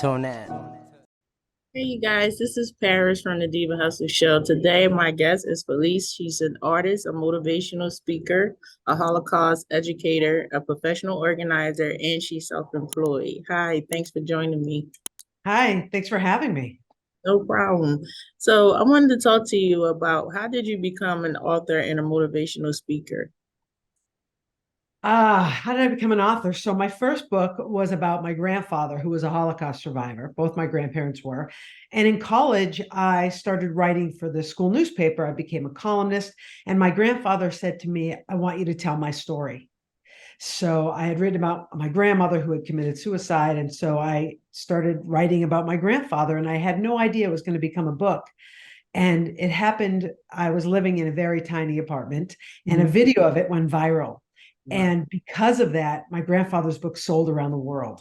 Tune in. Hey, you guys, this is Paris from the Diva Hustle Show. Today, my guest is Felice. She's an artist, a motivational speaker, a Holocaust educator, a professional organizer, and she's self employed. Hi, thanks for joining me. Hi, thanks for having me. No problem. So, I wanted to talk to you about how did you become an author and a motivational speaker? How did I become an author? So my first book was about my grandfather, who was a Holocaust survivor. Both my grandparents were. And in college, I started writing for the school newspaper. I became a columnist, and my grandfather said to me, "I want you to tell my story." So I had written about my grandmother who had committed suicide, and so I started writing about my grandfather, and I had no idea it was going to become a book. And it happened, I was living in a very tiny apartment, and a video of it went viral. Wow. And because of that, my grandfather's book sold around the world.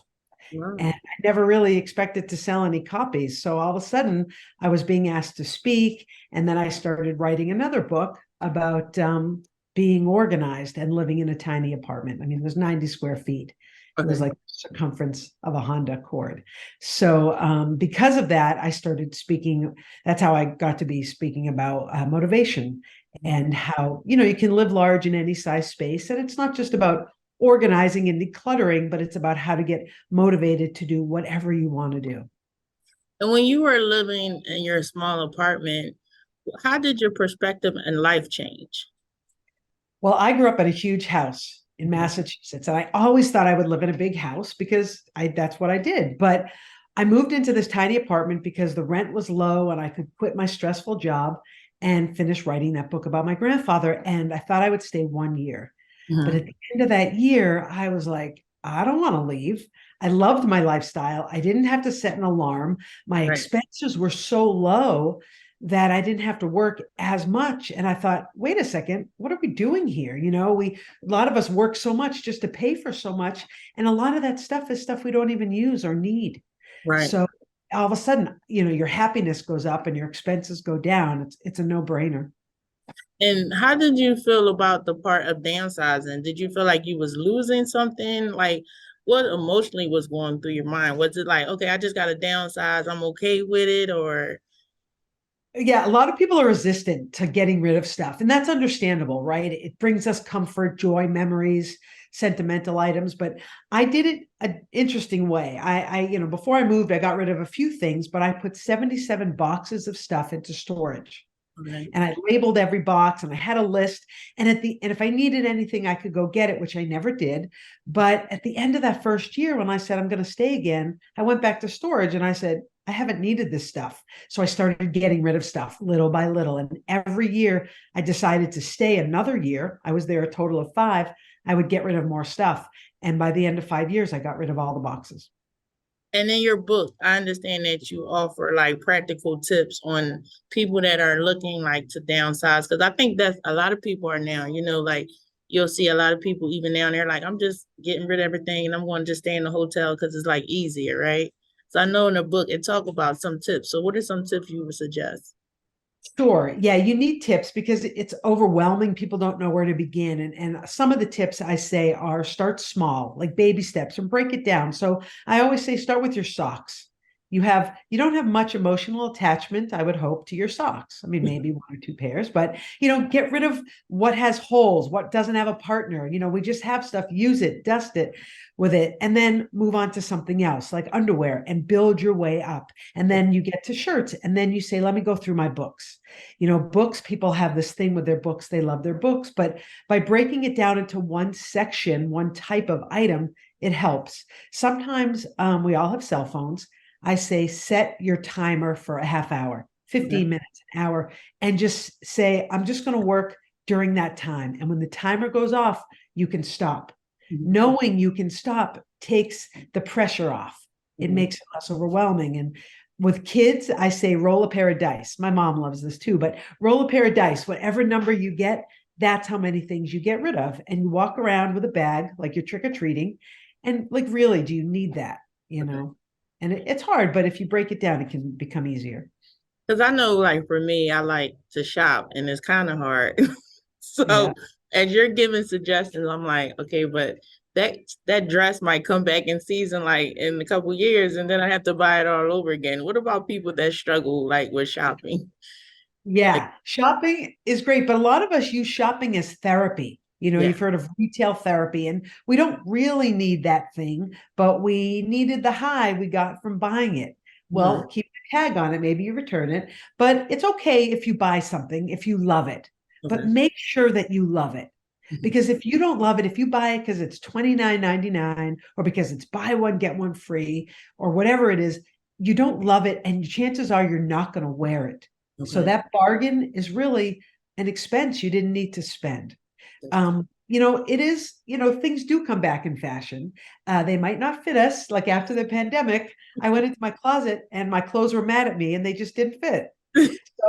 Wow. And I never really expected to sell any copies. So all of a sudden, I was being asked to speak. And then I started writing another book about being organized and living in a tiny apartment. I mean, it was 90 square feet. It was Okay. like the circumference of a Honda Accord. So because of that, I started speaking. That's how I got to be speaking about motivation and how, you can live large in any size space. And it's not just about organizing and decluttering, but it's about how to get motivated to do whatever you want to do. And when you were living in your small apartment, how did your perspective and life change? Well, I grew up in a huge house in Massachusetts, and I always thought I would live in a big house because that's what I did. But I moved into this tiny apartment because the rent was low and I could quit my stressful job and finish writing that book about my grandfather. And I thought I would stay 1 year. But Mhm. at the end of that year, I was like, I don't want to leave. I loved my lifestyle. I didn't have to set an alarm. My Right. expenses were so low that I didn't have to work as much. And I thought, wait a second, what are we doing here? A lot of us work so much just to pay for so much. And a lot of that stuff is stuff we don't even use or need. Right. So all of a sudden, your happiness goes up and your expenses go down. It's a no-brainer. And how did you feel about the part of downsizing? Did you feel like you was losing something? Like what emotionally was going through your mind? Was it like, okay, I just got to downsize, I'm okay with it, or Yeah, a lot of people are resistant to getting rid of stuff, and that's understandable, right? It brings us comfort, joy, memories, sentimental items. But I did it an interesting way. Before I moved, I got rid of a few things, but I put 77 boxes of stuff into storage. okay. And I labeled every box and I had a list. And if I needed anything, I could go get it, which I never did. But at the end of that first year, when I said I'm going to stay again, I went back to storage and I said, I haven't needed this stuff. So I started getting rid of stuff little by little. And every year I decided to stay another year. I was there a total of 5. I would get rid of more stuff. And by the end of 5 years, I got rid of all the boxes. And in your book, I understand that you offer like practical tips on people that are looking like to downsize. Cause I think that a lot of people are now, like you'll see a lot of people even now, they're like, I'm just getting rid of everything and I'm going to just stay in the hotel because it's like easier, right? So I know in the book it talk about some tips. So what are some tips you would suggest? Sure. Yeah, you need tips because it's overwhelming. People don't know where to begin. And some of the tips I say are start small, like baby steps, and break it down. So I always say start with your socks. You don't have much emotional attachment, I would hope, to your socks. I mean, maybe 1 or 2 pairs, but get rid of what has holes, what doesn't have a partner. We just have stuff, use it, dust it with it, and then move on to something else like underwear and build your way up. And then you get to shirts, and then you say, let me go through my books. Books, people have this thing with their books, they love their books, but by breaking it down into one section, one type of item, it helps. Sometimes we all have cell phones. I say set your timer for a half hour, 15 minutes, an hour, and just say, I'm just going to work during that time. And when the timer goes off, you can stop. Mhm. Knowing you can stop takes the pressure off. It Mhm. makes it less overwhelming. And with kids, I say roll a pair of dice. My mom loves this too, but roll a pair of dice. Whatever number you get, that's how many things you get rid of. And you walk around with a bag like you're trick or treating. And like, really, do you need that? You Okay. know? And it's hard, but if you break it down, it can become easier. Because I know, like, for me, I like to shop and it's kind of hard. Yeah. So, as you're giving suggestions, I'm like, okay, but that dress might come back in season like in a couple years, and then I have to buy it all over again. What about people that struggle like with shopping? Like, Yeah, shopping is great, but a lot of us use shopping as therapy. yeah, You've heard of retail therapy, and we don't really need that thing, but we needed the high we got from buying it. mhm, Well, keep the tag on it, maybe you return it, but it's okay if you buy something, if you love it, but okay, make sure that you love it. mhm, Because if you don't love it, if you buy it because it's $29.99 or because it's buy one, get one free, or whatever it is, you don't love it, and chances are you're not going to wear it. So okay. that bargain is really an expense you didn't need to spend. It is, things do come back in fashion. They might not fit us. Like after the pandemic, I went into my closet and my clothes were mad at me and they just didn't fit. So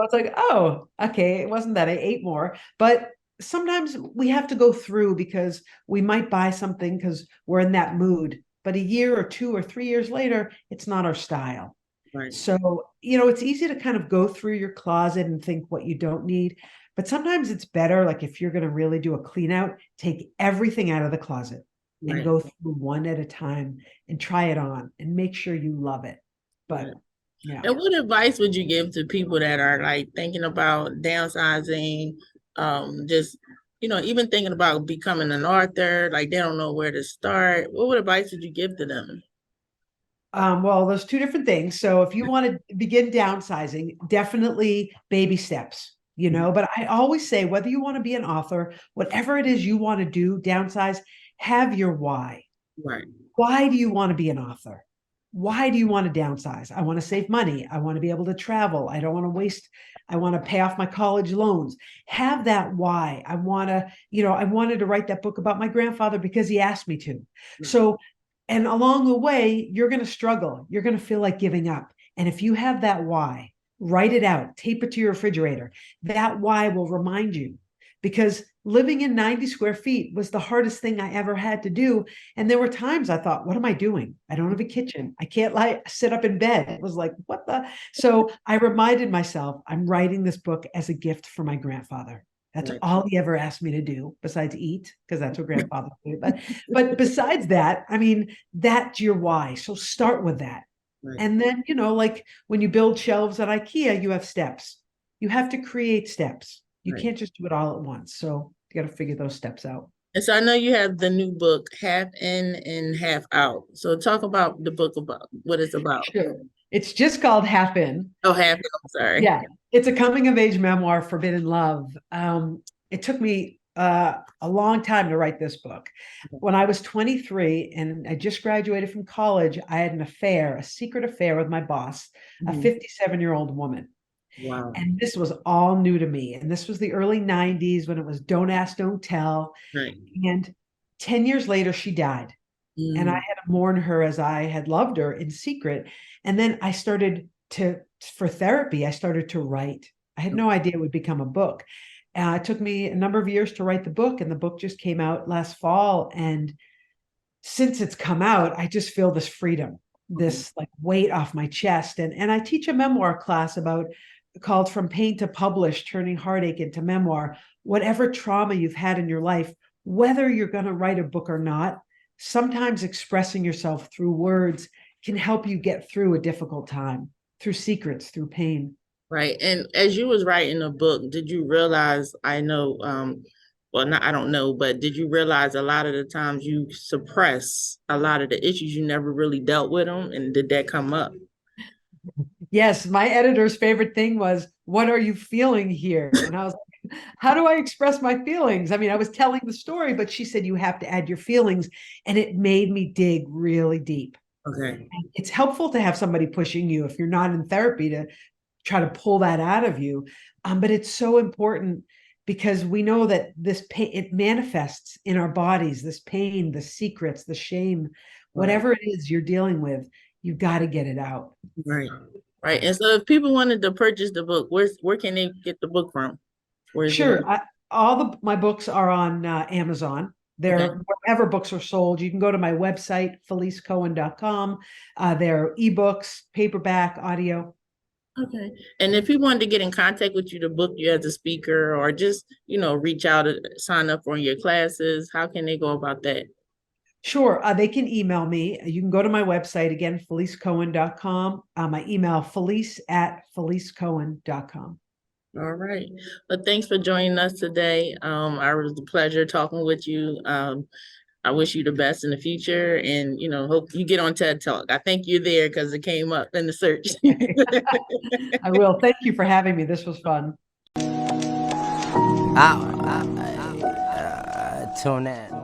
it's like, oh, okay, it wasn't that I ate more. But sometimes we have to go through because we might buy something because we're in that mood. But a year or 2 or 3 years later, it's not our style. Right, So, it's easy to kind of go through your closet and think what you don't need. But sometimes it's better, like if you're going to really do a clean out, take everything out of the closet and right, go through one at a time and try it on and make sure you love it. right. But yeah. And what advice would you give to people that are like thinking about downsizing, just even thinking about becoming an author, like they don't know where to start? What advice would you give to them? Well, there's two different things. So if you want to begin downsizing, definitely baby steps, but I always say whether you want to be an author, whatever it is you want to do, downsize, have your why. Right, Why do you want to be an author? Why do you want to downsize? I want to save money. I want to be able to travel. I don't want to waste. I want to pay off my college loans. Have that why. I wanted to write that book about my grandfather because he asked me to. right, So, and along the way, you're going to struggle. You're going to feel like giving up. And if you have that why, write it out, tape it to your refrigerator. That why will remind you because living in 90 square feet was the hardest thing I ever had to do. And there were times I thought, what am I doing? I don't have a kitchen. I can't sit up in bed. It was like, what the? So I reminded myself, I'm writing this book as a gift for my grandfather. That's right, all he ever asked me to do besides eat, because that's what grandfather did. But besides that, I mean, that's your why. So start with that. right. And then, like when you build shelves at IKEA, you have steps. You have to create steps. You Right. can't just do it all at once. So you got to figure those steps out. And so I know you have the new book, Half In and Half Out. So talk about the book, about what it's about. Sure. It's just called Half In. Oh, Half In, I'm sorry. Yeah. It's a coming of age memoir, Forbidden Love. It took me a long time to write this book. When I was 23 and I just graduated from college, I had an affair, a secret affair with my boss, a Mhm. 57-year-old woman. Wow. And this was all new to me. And this was the early 90s when it was don't ask, don't tell. Right. And 10 years later, she died. And I Mm. had to mourn her as I had loved her in secret. And then I started for therapy, I started to write. I had no idea it would become a book. It took me a number of years to write the book, and the book just came out last fall. And since it's come out, I just feel this freedom, Okay. this like weight off my chest. And I teach a memoir class called From Pain to Publish, Turning Heartache into Memoir. Whatever trauma you've had in your life, whether you're going to write a book or not, sometimes expressing yourself through words can help you get through a difficult time, through secrets, through pain. Right. And as you was writing a book, did you realize, I know, well, not, I don't know, but did you realize a lot of the times you suppress a lot of the issues, you never really dealt with them? And did that come up? Yes, my editor's favorite thing was, what are you feeling here? And I was like, how do I express my feelings? I mean, I was telling the story, but she said, you have to add your feelings. And it made me dig really deep. Okay. It's helpful to have somebody pushing you if you're not in therapy to try to pull that out of you. But it's so important because we know that this pain, it manifests in our bodies, this pain, the secrets, the shame, Right. whatever it is you're dealing with, you got to get it out. Right. Right. And so if people wanted to purchase the book, where can they get the book from? Where is it on? Sure. All my books are on Amazon. Okay. They're wherever books are sold. You can go to my website, felicecohen.com. There are ebooks, paperback, audio. Okay. And if people wanted to get in contact with you to book you as a speaker or just, reach out and sign up for your classes, how can they go about that? Sure. They can email me. You can go to my website again, felicecohen.com. My email, felice@felicecohen.com. All right. Well, thanks for joining us today. It was a pleasure talking with you. I wish you the best in the future, and hope you get on TED Talk. I think you're there because it came up in the search. I will. Thank you for having me. This was fun. Tonette.